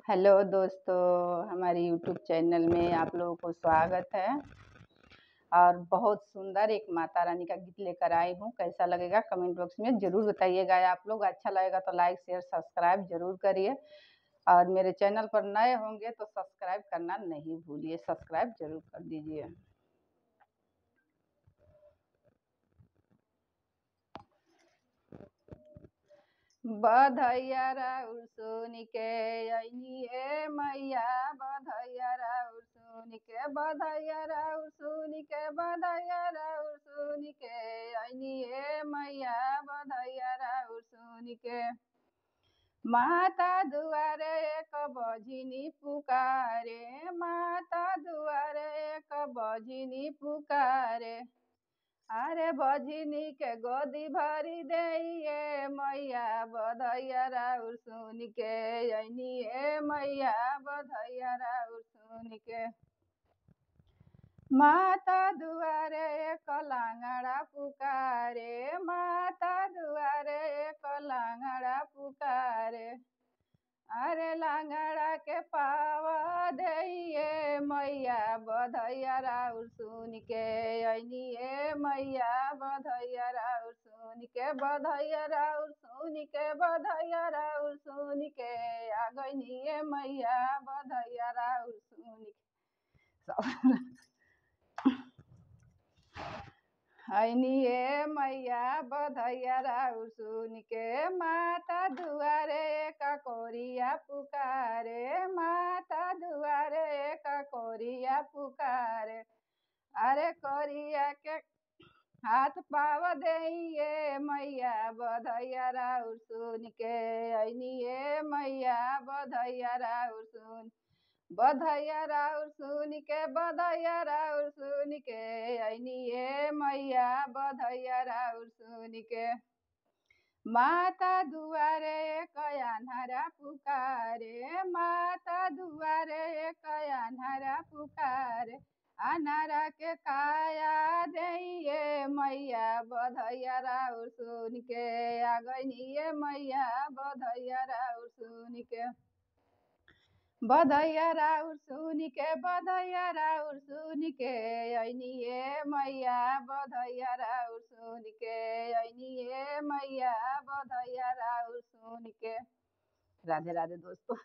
Hello दोस्तों, हमारे YouTube channel में आप लोगों को स्वागत है। और बहुत सुंदर एक माता रानी का गीत लेकर आई हूँ। कैसा लगेगा कमेंट बॉक्स में ज़रूर बताइएगा आप लोग। अच्छा लगेगा तो लाइक शेयर सब्सक्राइब ज़रूर करिए और मेरे चैनल पर नए होंगे तो सब्सक्राइब करना नहीं भूलिए, सब्सक्राइब ज़रूर कर दीजिए। बधैया राउर सोनी के अइनी हे मैया, बधैया राउर सोनी के, बधैया राउर सोनी के, बधैया राउर सोनी के अइनी हे मैया, बधैया राउर सोनी के। माता दुआरे एक बजनी पुकारे, माता दुआरे एक बजनी पुकारे। अरे बजनी के गोदी भरी दे मैया, बधैया राउर सुन के अइनी हे मैया, बधैया राउर सुन के। माता दुआरे एक लांगड़ा पुकारे, माता दुआरे एक लांगड़ा पुकारे। अरे लांगड़ा के पावा दे मैया, बधैया राउर सुन के अइनी हे मैया, बधैया राउर सुन के, बधैया राउर सुन के, बधैया राउर सुन के आ गइनी हे मैया, बधैया राउर सुन के। अइनी हे मैया, बधैया राउर सुन के। माता दुआरे एक कोरिया पुकारे, माता दुआरे एक कोरिया पुकारे। अरे कोरिया के हाथ पाव दे मैया, बधैया राउर सुन के अइनी हे मैया, बधैया राउर सुन, बधैया राउर सुन के, बधैया राउर सुन के अइनी हे मैया, बधैया राउर सुन के। माता दुआरे एक अन्हारा पुकारे, माता दुआरे एक अन्हारा पुकारे। अन्हारा के काया दे मैया, बधैया राउर सुन के आ गइनी हे मैया, बधैया राउर सुन के। बधैया राउर सुन के, बधैया राउर सुन के अइनी हे मैया, बधैया राउर सुन के अइनी हे मैया, बधैया राउर सुन के। राधे राधे दोस्तों।